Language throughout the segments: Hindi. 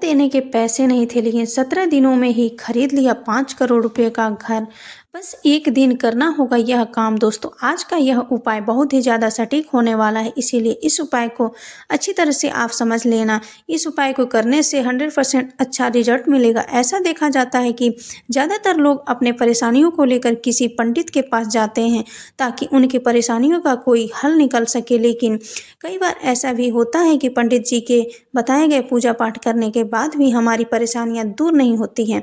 देने के पैसे नहीं थे, लेकिन 17 दिनों में ही खरीद लिया 5 करोड़ रुपए का घर। बस एक दिन करना होगा यह काम। दोस्तों, आज का यह उपाय बहुत ही ज़्यादा सटीक होने वाला है, इसीलिए इस उपाय को अच्छी तरह से आप समझ लेना। इस उपाय को करने से 100% अच्छा रिजल्ट मिलेगा। ऐसा देखा जाता है कि ज़्यादातर लोग अपने परेशानियों को लेकर किसी पंडित के पास जाते हैं ताकि उनकी परेशानियों का कोई हल निकल सके, लेकिन कई बार ऐसा भी होता है कि पंडित जी के बताए गए पूजा पाठ करने के बाद भी हमारी परेशानियां दूर नहीं होती हैं,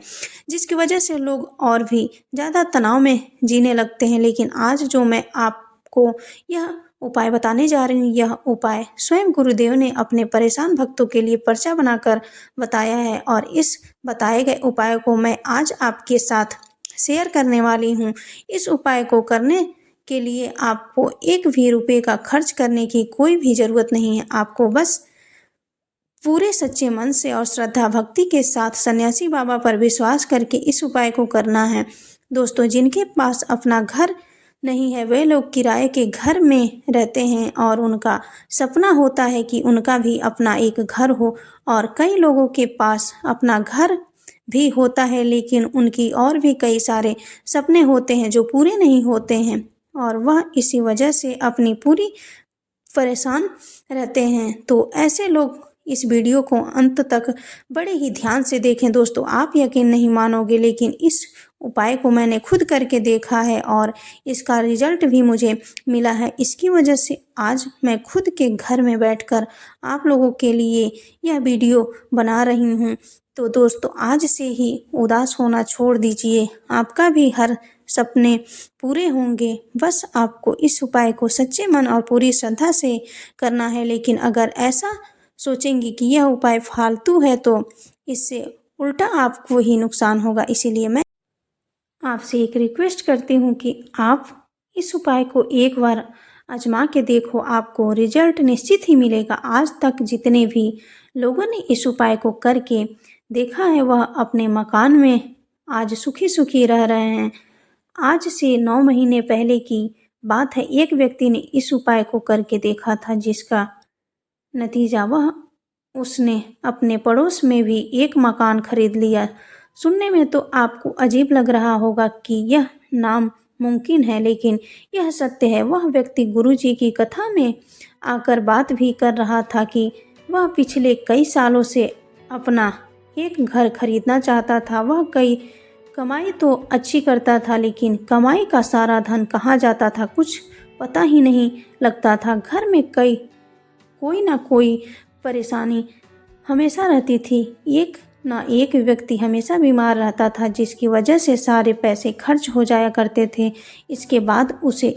जिसकी वजह से लोग और भी ज़्यादा तनाव में जीने लगते हैं। लेकिन आज जो मैं आपको यह उपाय बताने जा रही हूँ, यह उपाय स्वयं गुरुदेव ने अपने परेशान भक्तों के लिए पर्चा बनाकर बताया है, और इस बताए गए उपाय को मैं आज आपके साथ शेयर करने वाली हूँ। इस उपाय को करने के लिए आपको एक भी रुपये का खर्च करने की कोई भी ज़रूरत नहीं है। आपको बस पूरे सच्चे मन से और श्रद्धा भक्ति के साथ सन्यासी बाबा पर विश्वास करके इस उपाय को करना है। दोस्तों, जिनके पास अपना घर नहीं है, वे लोग किराए के घर में रहते हैं और उनका सपना होता है कि उनका भी अपना एक घर हो। और कई लोगों के पास अपना घर भी होता है, लेकिन उनकी और भी कई सारे सपने होते हैं जो पूरे नहीं होते हैं, और वह इसी वजह से अपनी पूरी परेशान रहते हैं। तो ऐसे लोग इस वीडियो को अंत तक बड़े ही ध्यान से देखें। दोस्तों, आप यकीन नहीं मानोगे, लेकिन इस उपाय को मैंने खुद करके देखा है और इसका रिजल्ट भी मुझे मिला है। इसकी वजह से आज मैं खुद के घर में बैठकर आप लोगों के लिए यह वीडियो बना रही हूँ। तो दोस्तों, आज से ही उदास होना छोड़ दीजिए, आपका भी हर सपने पूरे होंगे। बस आपको इस उपाय को सच्चे मन और पूरी श्रद्धा से करना है। लेकिन अगर ऐसा सोचेंगे कि यह उपाय फालतू है, तो इससे उल्टा आपको ही नुकसान होगा। इसीलिए मैं आपसे एक रिक्वेस्ट करती हूँ कि आप इस उपाय को एक बार आजमा के देखो, आपको रिजल्ट निश्चित ही मिलेगा। आज तक जितने भी लोगों ने इस उपाय को करके देखा है, वह अपने मकान में आज सुखी सुखी रह रहे हैं। आज से 9 महीने पहले की बात है, एक व्यक्ति ने इस उपाय को करके देखा था, जिसका नतीजा वह उसने अपने पड़ोस में भी एक मकान खरीद लिया। सुनने में तो आपको अजीब लग रहा होगा कि यह नामुमकिन है, लेकिन यह सत्य है। वह व्यक्ति गुरुजी की कथा में आकर बात भी कर रहा था कि वह पिछले कई सालों से अपना एक घर खरीदना चाहता था। वह कई कमाई तो अच्छी करता था, लेकिन कमाई का सारा धन कहाँ जाता था कुछ पता ही नहीं लगता था। घर में कोई ना कोई परेशानी हमेशा रहती थी। एक ना एक व्यक्ति हमेशा बीमार रहता था, जिसकी वजह से सारे पैसे खर्च हो जाया करते थे। इसके बाद उसे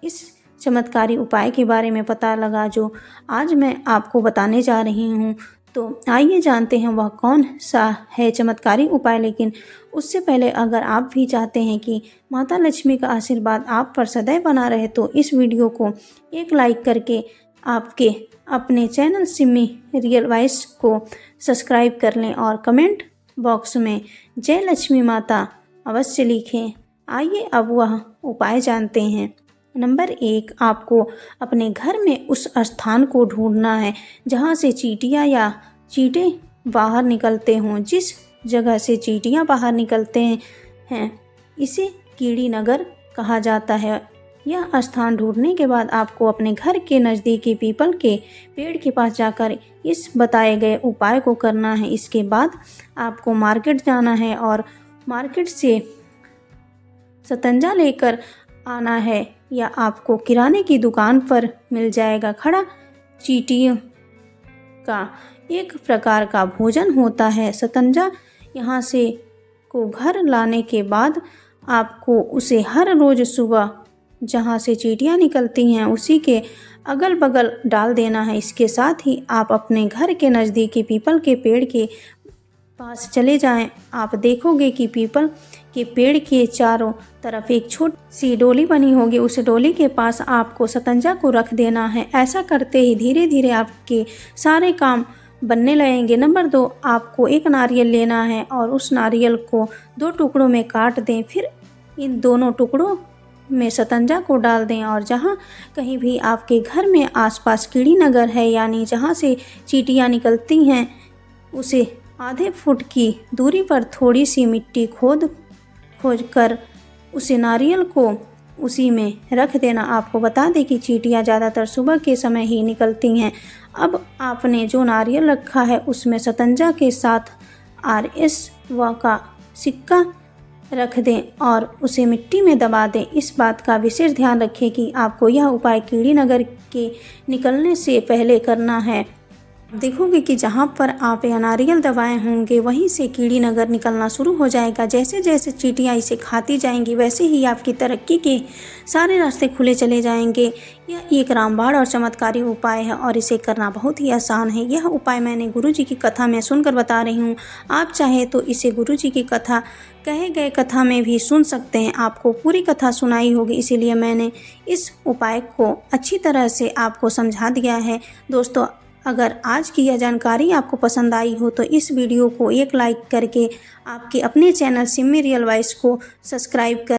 इस चमत्कारी उपाय के बारे में पता लगा, जो आज मैं आपको बताने जा रही हूँ। तो आइए जानते हैं वह कौन सा है चमत्कारी उपाय। लेकिन उससे पहले, अगर आप भी चाहते हैं कि माता लक्ष्मी का आशीर्वाद आप पर सदैव बना रहे, तो इस वीडियो को एक लाइक करके आपके अपने चैनल सिमी रियल वॉइस को सब्सक्राइब कर लें और कमेंट बॉक्स में जय लक्ष्मी माता अवश्य लिखें। आइए अब वह उपाय जानते हैं। नंबर 1, आपको अपने घर में उस स्थान को ढूंढना है जहां से चींटियां या चींटे बाहर निकलते हों। जिस जगह से चींटियां बाहर निकलते हैं, इसे कीड़ी नगर कहा जाता है। यह स्थान ढूंढने के बाद आपको अपने घर के नज़दीकी पीपल के पेड़ के पास जाकर इस बताए गए उपाय को करना है। इसके बाद आपको मार्केट जाना है और मार्केट से सतंजा लेकर आना है, या आपको किराने की दुकान पर मिल जाएगा। खड़ा चींटियों का एक प्रकार का भोजन होता है। सतंजा यहाँ से को घर लाने के बाद आपको उसे हर रोज़ सुबह जहाँ से चींटियाँ निकलती हैं उसी के अगल बगल डाल देना है। इसके साथ ही आप अपने घर के नज़दीकी पीपल के पेड़ के पास चले जाएं। आप देखोगे कि पीपल के पेड़ के चारों तरफ एक छोटी सी डोली बनी होगी। उस डोली के पास आपको सतंजा को रख देना है। ऐसा करते ही धीरे धीरे आपके सारे काम बनने लगेंगे। नंबर 2, आपको एक नारियल लेना है और उस नारियल को 2 टुकड़ों में काट दें। फिर इन दोनों टुकड़ों में सतंजा को डाल दें, और जहाँ कहीं भी आपके घर में आसपास कीड़ी नगर है, यानी जहाँ से चींटियाँ निकलती हैं, उसे आधे फुट की दूरी पर थोड़ी सी मिट्टी खोज कर उसी नारियल को उसी में रख देना। आपको बता दें कि चींटियाँ ज़्यादातर सुबह के समय ही निकलती हैं। अब आपने जो नारियल रखा है उसमें शतंजा के साथ RS का सिक्का रख दें और उसे मिट्टी में दबा दें। इस बात का विशेष ध्यान रखें कि आपको यह उपाय कीड़ी नगर के निकलने से पहले करना है। देखोगे कि जहाँ पर आप यह नारियल दबाए होंगे वहीं से कीड़ी नगर निकलना शुरू हो जाएगा। जैसे जैसे चींटियाँ इसे खाती जाएंगी वैसे ही आपकी तरक्की के सारे रास्ते खुले चले जाएंगे। यह एक रामबाण और चमत्कारी उपाय है और इसे करना बहुत ही आसान है। यह उपाय मैंने गुरुजी की कथा में सुनकर बता रही हूँ। आप चाहे तो इसे गुरुजी की कथा कहे गए कथा में भी सुन सकते हैं। आपको पूरी कथा सुनाई होगी, इसीलिए मैंने इस उपाय को अच्छी तरह से आपको समझा दिया है। दोस्तों, अगर आज की यह जानकारी आपको पसंद आई हो तो इस वीडियो को एक लाइक करके आपके अपने चैनल सिम्मी रियल वॉइस को सब्सक्राइब कर